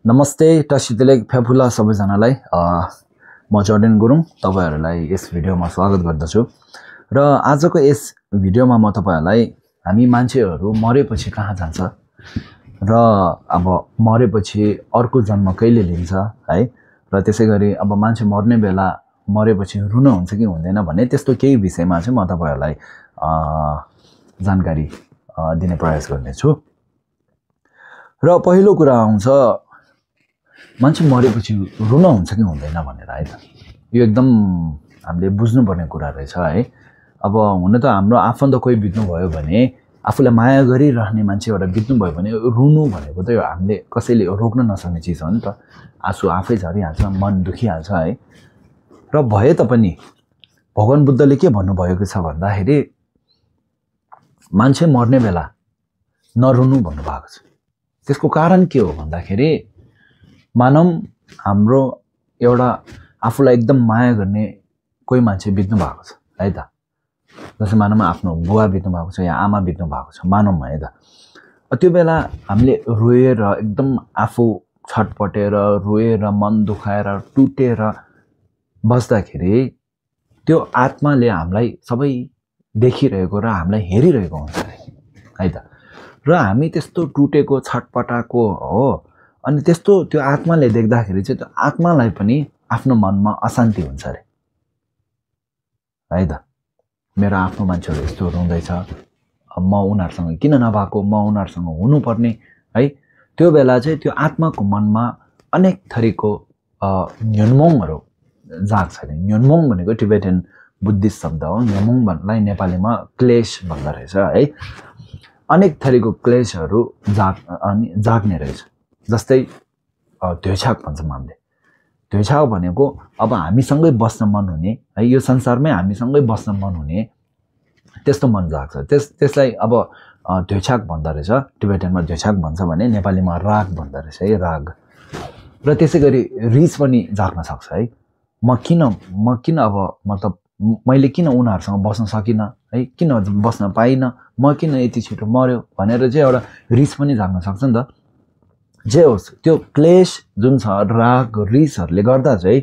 नमस्ते टसितेलेक फ्याफुला सबैजनालाई म जर्डेन गुरुङ तपाईहरुलाई यस भिडियोमा स्वागत गर्दछु र आजको यस भिडियोमा म तपाईहरुलाई हामी मान्छेहरु मरेपछि कहाँ जान्छ र अब मरेपछि अर्को जन्म कहिले लिन्छ है र त्यसैगरी अब मान्छे मर्ने बेला मरेपछि रुन हुन्छ कि हुँदैन भन्ने त्यस्तो केही विषयमा चाहिँ म तपाईहरुलाई जानकारी दिने प्रयास गर्नेछु र पहिलो कुरा आउँछ मान्छे मरेपछि रुन हुन्छ कि हुँदैन भनेर है त यो एकदम हामीले बुझ्नुपर्ने कुरा रहेछ है अब हुन त हाम्रो आफन्त कोही बित्नु भयो भने आफुलाई माया गरिरहने मान्छे एउटा बित्नु भयो भने रुनु भनेको त यो हामीले कसैले रोक्न नसक्ने चीज हो नि त आँसु आफै झरिहाल्छ मन दुखिहाल्छ है र भए तापनि भगवान बुद्धले के भन्नुभएको छ भन्दाखेरि मान्छे मर्ने बेला नरुनु भन्नुभएको छ त्यसको कारण के हो भन्दाखेरि मानव हाम्रो एउटा आफुलाई एकदम माया गर्ने कोही मान्छे बित्नु भएको छ है त जस्तै मानव आफ्नो बुवा बित्नु भएको छ या आमा बित्नु भएको छ मानव है त त्यो बेला हामीले रोएर एकदम आफू छटपटेर रोएर मन दुखाएर टुटेर बस्दाखेरि त्यो आत्माले हामीलाई सबै देखिरहेको र हामीलाई हेरिरहेको हुन्छ है त र हामी त्यस्तो टुटेको छटपटाको हो अनि त्यस्तो त्यो आत्माले देख्दाखेरि चाहिँ त्यो आत्मालाई पनि आफ्नो मनमा अशान्ति हुन्छ रे है त मेरो आफ्नो मान्छेहरु यस्तो रुँदैछ म उनीहरुसँग किन नभएको म उनीहरुसँग हुनुपर्ने है त्यो बेला चाहिँ त्यो आत्माको मनमा अनेक थरीको न्युनमोङहरु जाग्छ रे न्युनमोङ भनेको टिबेटन बुद्धिस्ट शब्द हो न्युनमोङ भन्नलाई नेपालीमा क्लेश भन्दो रहेछ है अनेक थरीको क्लेशहरु जाग्ने रहेछ जस्तै द्वेषाग भन्छौं हामीले द्वेषाग भनेको अब हामीसँगै बस्न मन हुने है यो संसारमै हामीसँगै बस्न मन हुने त्यस्तो मन जाग्छ त्यसलाई अब द्वेषाग भन्दो रहेछ टिबेटनमा द्वेषाग भन्छ भने नेपालीमा राग भन्दो रहेछ है राग र त्यसैगरी रिस पनि जाग्न सक्छ है म किन अब मतलब मैले किन उनीहरुसँग बस्न सकिन है किन बस्न पाइन म किन यति छिटो मर्यो भनेर चाहिँ एउटा रिस पनि जाग्न सक्छ नि त जे होस् त्यो क्लेश जुन छ राग रिसहरुले गर्दा चाहिँ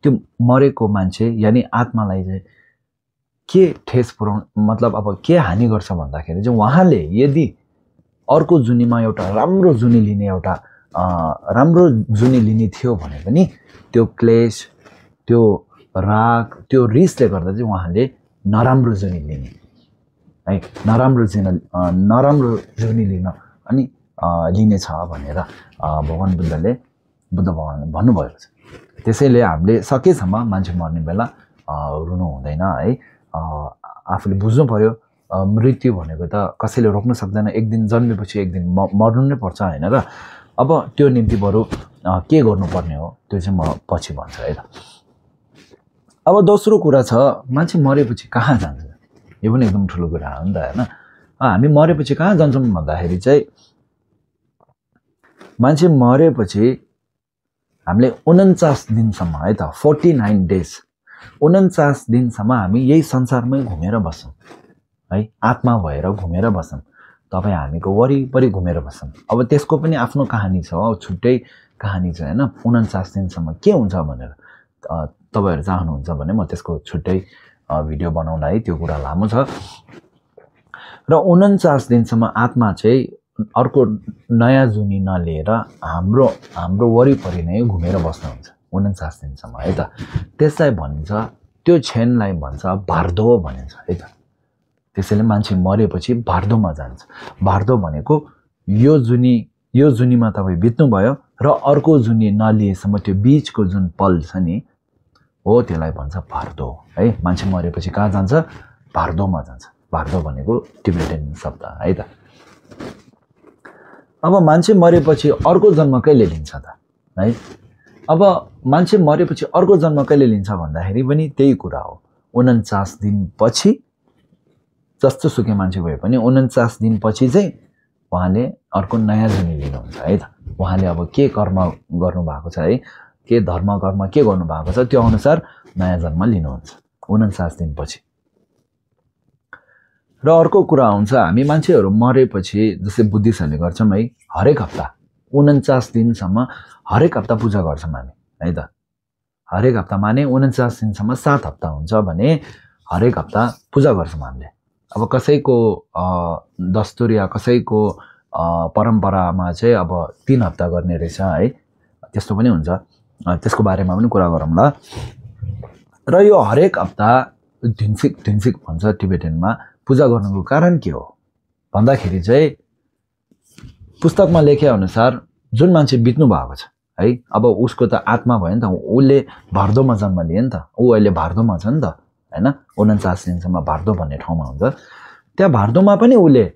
त्यो मरेको मान्छे यानी आत्मालाई चाहिँ के ठेस पुर्याउन मतलब अब के हानि गर्छ भन्दाखेरि चाहिँ उहाँले यदि अर्को जुनीमा एउटा राम्रो जुनी लिने थियो भने पनि त्यो क्लेश त्यो राग त्यो रिसले गर्दा चाहिँ उहाँले नराम्रो जुनी लिने है नराम्रो जुनी लिन अनि लिने छ भनेर भगवान बुद्ध भगवानले भन्नुभएको छ त्यसैले हामीले सकेसम्म मान्छे मर्ने बेला रुनु हुँदैन है आफूले बुझ्नु पर्यो मृत्यु भनेको त कसैले रोक्न सक्दैन एक दिन जन्मेपछि एक दिन मर्नु नै पर्छ हैन र अब त्यो निम्ति बरु के गर्नुपर्ने हो त्यो चाहिँ म पछि भन्छु है त अब दोस्रो कुरा छ मान्छे मरेपछि कहाँ जान्छ यो पनि एकदम ठुलो कुरा हो नि त हैन हामी मरेपछि कहाँ जान्छौं भन्दाखेरि चाहिँ मान्छे मरेपछि हामीले 49 दिनसम्म है त 49 डेज 49 दिनसम्म हामी यही संसारमै घुमेर बस्छौं है आत्मा भएर घुमेर बस्छौं तपाई हामीको वरिपरि घुमेर बस्छौं अब त्यसको पनि आफ्नो कहानी छ छुट्टै कहानी छ हैन 49 दिनसम्म के हुन्छ भनेर तपाईहरु चाहनुहुन्छ भने म त्यसको छुट्टै भिडियो बनाउँला है त्यो कुरा लामो छ र 49 दिनसम्म आत्मा चाहिँ अर्को नयाँ जुनी नलिएर हाम्रो वरिपरि नै घुमेर बस्नुहुन्छ 49 दिनसम्म है त त्यसलाई भनिन्छ त्यो क्षणलाई भन्छ भारदो भनिन्छ है त त्यसैले मान्छे मरेपछि भारदोमा जान्छ भारदो भनेको यो जुनीमा तपाई बित्नु भयो र अर्को जुनी नलिएसम्म त्यो बीचको जुन पल छ नि हो त्यसलाई भन्छ भारदो है मान्छे मरेपछि कहाँ जान्छ भारदोमा जान्छ भारदो भनेको टिबेटन शब्द है त अब मान्छे मरेपछि अर्को जन्म कहिले लिन्छ त है अब मान्छे मरेपछि अर्को जन्म कहिले लिन्छ भन्दाखेरि पनि त्यही कुरा हो 49 दिनपछि जस्तो सुकै मान्छे भए पनि 49 दिनपछि चाहिँ उहाँले अर्को नयाँ जुनी लिनुहुन्छ है त उहाँले अब के कर्म गर्नु भएको छ है के धर्म कर्म के गर्नु भएको छ त्यो अनुसार नयाँ जन्म लिनुहुन्छ 49 दिनपछि र अर्को कुरा आउँछ हामी मान्छेहरु मरेपछि जस्तै बुद्धिस्टहरुले गर्छौं है हरेक हप्ता 49 दिनसम्म हरेक हप्ता पूजा गर्छौँ हामी है त। हरेक हप्ता माने 49 दिनसम्म 7 हप्ता हुन्छ भने हरेक हप्ता पूजा गर्छौँ हामीले। अब कसैको दस्तुर या कसैको परम्परामा चाहिँ अब 3 हप्ता गर्ने रहेछ है, त्यस्तो पनि हुन्छ, त्यसको बारेमा पनि कुरा गरौँला। र यो हरेक हप्ता धिन्सिक भन्छ टिबेटनमा पूजा गर्नुको कारण के हो भन्दाखेरि चाहिँ पुस्तकमा लेखे अनुसार जुन मान्छे बित्नु भएको छ है, अब उसको त आत्मा भयो नि त, उसले भारदोमा जन्म लिए नि त, ऊ अहिले भारदोमा छ नि त हैन, 49 दिनसम्म भारदो भन्ने ठाउँमा हुन्छ। त्यहाँ भारदोमा पनि उसले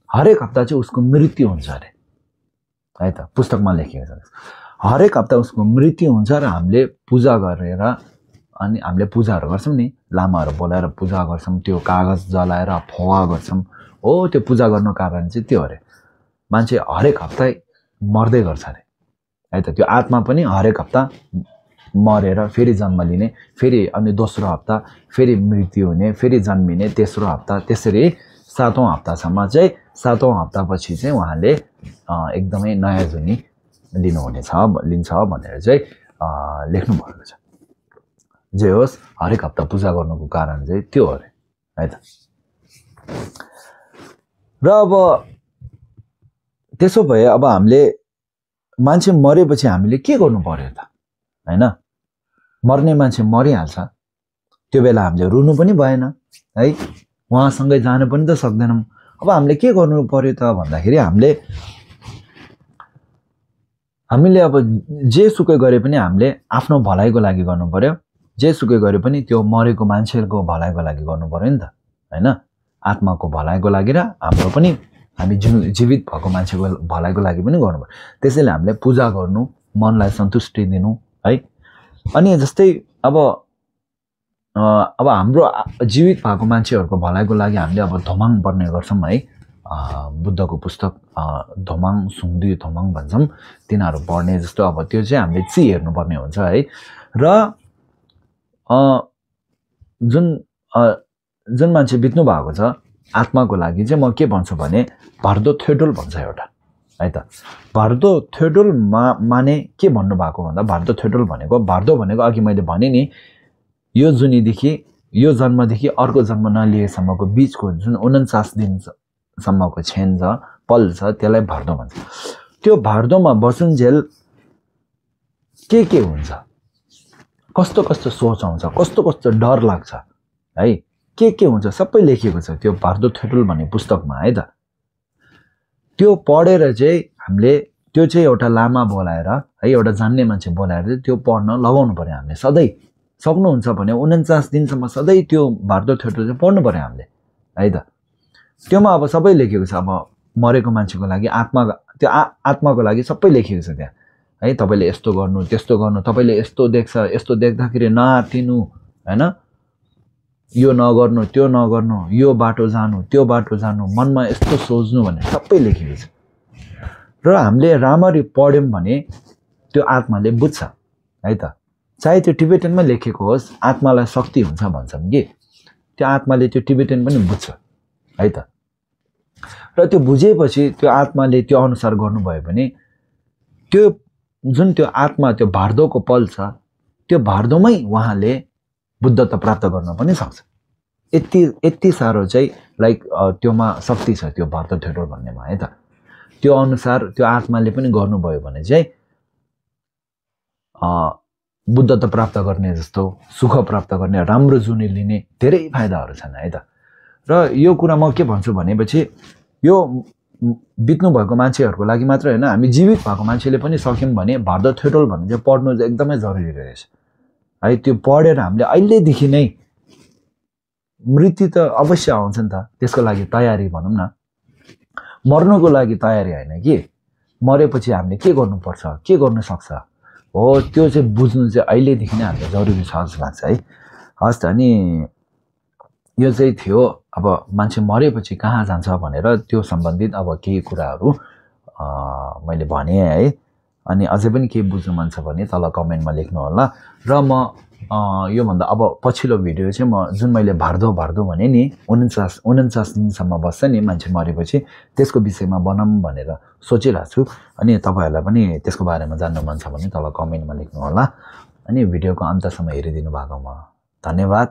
हरेक हप्ता चाहिँ उसको मृत्यु हुन्छ अरे है त, पुस्तकमा लेखेको छ। हरेक हप्ता उसको मृत्यु हुन्छ र हामीले पूजा गरेर अनि हामीले पूजाहरू गर्छौँ नि, लामाहरू बोलाएर पूजा गर्छौँ, त्यो कागज जलाएर फुवा गर्छौँ हो। त्यो पूजा गर्नु कारण चाहिँ त्यो अरे मान्छे हरेक हप्ता मर्दै गर्छ अरे है त। त्यो आत्मा पनि हरेक हप्ता मरेर फेरि जन्म लिने, फेरि अनि दोस्रो हप्ता फेरि मृत्यु हुने, फेरि जन्मिने, तेस्रो हप्ता, त्यसरी 7औं हप्तासम्म चाहिँ 7औं हप्तापछि चाहिँ उहाँले एकदमै नयाँ जुनी लिन्छ भनेर चाहिँ लेख्नु भएको छ। जे होस् हरेक हप्ता पूजा गर्नुको कारण चाहिँ त्यो अरे है त। र अब त्यसो भए अब हामीले मान्छे मरेपछि हामीले के गर्नु पर्यो त हैन। मर्ने मान्छे मरिहाल्छ, त्यो बेला हामीले रुनु पनि भएन है, उहाँसँगै जानु पनि त सक्दैनौँ। अब हामीले के गर्नु पर्यो त भन्दाखेरि हामीले अब जे सुकै गरे पनि हामीले आफ्नो भलाइको लागि गर्नु पर्यो। जे सुकै गरे पनि त्यो मरेको मान्छेको भलाइको लागि गर्नु पर्यो नि त हैन, आत्माको भलाइको लागि र हाम्रो पनि हामी जीवित भएको मान्छेको भलाइको लागि पनि गर्नु पर्यो। त्यसैले हामीले पूजा गर्नु, मनलाई सन्तुष्टि दिनु है। अनि जस्तै अब हाम्रो जीवित भएको मान्छेहरूको भलाइको लागि हामीले अब धोमाङ पढ्ने गर्छौँ है, बुद्धको पुस्तक धोमाङ सुङदी धोमाङ भन्छौँ, तिनीहरू पढ्ने जस्तो अब त्यो चाहिँ हामीले हेर्नुपर्ने हुन्छ है। र जुन मान्छे बित्नु भएको छ आत्माको लागि चाहिँ म के भन्छु भने भारदो थ्योडोल भन्छ एउटा है त। भारदो थ्योडोल माने के भन्नुभएको भन्दा भारदो थ्योडोल भनेको, भारदो भनेको अघि मैले भने नि, यो जुनीदेखि यो जन्मदेखि अर्को जन्म नलिएसम्मको बिचको जुन 49 दिनसम्मको छेन छ, पल छ, त्यसलाई भारदो भन्छ। त्यो भारदोमा बसुन्जेल के हुन्छ, कस्तो कस्तो सोच आउँछ, कस्तो कस्तो डर लाग्छ है, के हुन्छ सबै लेखिएको छ त्यो भारदो थ्योडोल भन्ने पुस्तकमा है त। त्यो पढेर चाहिँ हामीले त्यो चाहिँ एउटा लामा बोलाएर है, एउटा जान्ने मान्छे बोलाएर चाहिँ त्यो पढ्न लगाउनु पर्यो हामीले सधैँ। सक्नुहुन्छ भने 49 दिनसम्म सधैँ त्यो भारदो थ्योडोल चाहिँ पढ्नु पर्यो हामीले है त। त्योमा अब सबै लेखेको छ, अब मरेको मान्छेको लागि त्यो आत्माको लागि सबै लेखेको छ त्यहाँ है। तपाईँले यस्तो गर्नु, त्यस्तो गर्नु, तपाईँले यस्तो देख्छ, यस्तो देख्दाखेरि नआत्तिनु हैन, यो नगर्नु, त्यो नगर्नु, यो बाटो जानु, त्यो बाटो जानु, मनमा यस्तो सोच्नु भन्ने सबै लेखेको छ। र हामीले राम्ररी पढ्यौँ भने त्यो आत्माले बुझ्छ है त। चाहे त्यो टिबेटनमा लेखेको होस्, आत्मालाई शक्ति हुन्छ भन्छौँ कि, त्यो आत्माले त्यो टिबेटन पनि बुझ्छ है त। र त्यो बुझेपछि त्यो आत्माले त्यो अनुसार गर्नुभयो भने त्यो जुन त्यो आत्मा त्यो भारदोको पल छ, त्यो भारदोमै उहाँले बुद्धत्व प्राप्त गर्न पनि सक्छ। यति साह्रो चाहिँ लाइक त्योमा शक्ति छ त्यो भारदो थ्योडोल भन्नेमा है त। त्यो अनुसार त्यो आत्माले पनि गर्नुभयो भने चाहिँ बुद्धत्व प्राप्त गर्ने जस्तो, सुख प्राप्त गर्ने, राम्रो जुनी लिने धेरै फाइदाहरू छन् है त। र यो कुरा म के भन्छु भनेपछि यो बित्नु भएको मान्छेहरूको लागि मात्र होइन, हामी जीवित भएको मान्छेले पनि सक्यौँ भने भारदो थ्योडोल भन्ने चाहिँ पढ्नु चाहिँ एकदमै जरुरी रहेछ है। त्यो पढेर हामीले अहिलेदेखि नै, मृत्यु त अवश्य आउँछ नि त, त्यसको लागि तयारी भनौँ न, मर्नुको लागि तयारी होइन कि, मरेपछि हामीले के गर्नुपर्छ, के गर्न सक्छ हो, त्यो चाहिँ बुझ्नु चाहिँ अहिलेदेखि नै हामीलाई जरुरी छ जस्तो लाग्छ है। हस् त, अनि यो चाहिँ थियो अब मान्छे मरेपछि कहाँ जान्छ भनेर त्यो सम्बन्धित अब केही कुराहरू मैले भने है। अनि अझै पनि केही बुझ्नु मन छ भने तल कमेन्टमा लेख्नु होला र म योभन्दा अब पछिल्लो भिडियो चाहिँ म जुन मैले भर्दो भने नि 49 दिनसम्म बस्छ नि मान्छे मरेपछि त्यसको विषयमा बनाऊँ भनेर सोचिरहेको छु। अनि तपाईँहरूलाई पनि त्यसको बारेमा जान्नु मन छ भने तल कमेन्टमा लेख्नु होला। अनि भिडियोको अन्तसम्म हेरिदिनु भएकोमा धन्यवाद।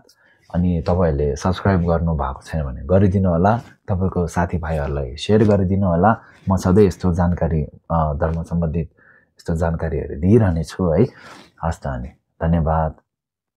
अनि तपाईँहरूले सब्सक्राइब गर्नु भएको छैन भने गरिदिनु होला, तपाईँको साथीभाइहरूलाई सेयर गरिदिनु होला। म सधैँ यस्तो जानकारी धर्म सम्बन्धित यस्तो जानकारीहरू दिइरहनेछु है। हस् त अनि धन्यवाद।